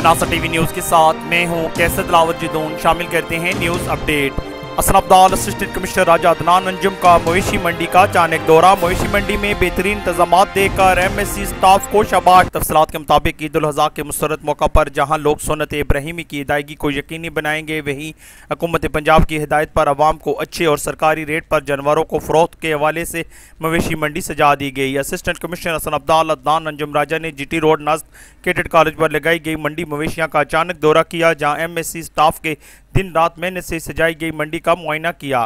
शनासा TV news के साथ मैं हूं कैसर दिलावर जदून। शामिल करते हैं news update. Hasan Abdal assistant commissioner Raja Adnan Anjum का मवेशी मंडी का अचानक दौरा। मवेशी मंडी में बेहतरीन इंतजाम देकर MSC स्टाफ को शाबाश। तफसीलात के मुताबिक ईद उल अज़हा के मुसर्रत मौका पर जहां लोग सुन्नत इब्राहिमी की अदायगी को यकीनी बनाएंगे, वहीं हुकूमत पंजाब की हिदायत पर आवाम को अच्छे और सरकारी रेट पर जानवरों को फरोख्त के हवाले से मवेशी मंडी सजा दी गई। असिस्टेंट कमिश्नर हसन अब्दाल अदनान अंजुम राजा ने GT रोड नज़द कैडेट कॉलेज पर लगाई गई मंडी मवेशियाँ का अचानक दौरा किया, जहाँ MSC स्टाफ के दिन रात मेहनत से सजाई गई मंडी का मुआयना किया।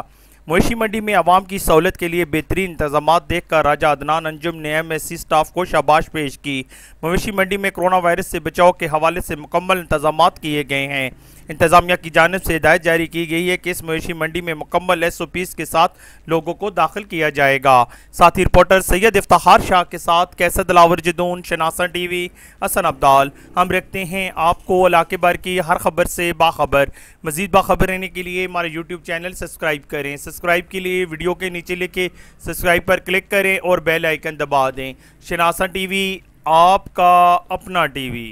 मवेशी मंडी में आवाम की सहूलत के लिए बेहतरीन इंतजाम देखकर राजा अदनान अंजुम ने MSC स्टाफ को शाबाश पेश की। मवेशी मंडी में कोरोना वायरस से बचाव के हवाले से मुकम्मल इंतजाम किए गए हैं। इंतजामिया की जानिब से हिदायत जारी की गई है कि इस मवेशी मंडी में मुकम्मल SOPs के साथ लोगों को दाखिल किया जाएगा। साथ ही रिपोर्टर सैयद इफ्तार शाह के साथ कैसर दिलावर जदून, शनासा TV, हसन अब्दाल। हम रखते हैं आपको इलाके भर की हर खबर से बाखबर। मजीद बाखबर रहने के लिए हमारे YouTube चैनल सब्सक्राइब करें। सब्सक्राइब के लिए वीडियो के नीचे लिखे सब्सक्राइब पर क्लिक करें और बेल आइकन दबा दें। शनासा TV, आपका अपना TV।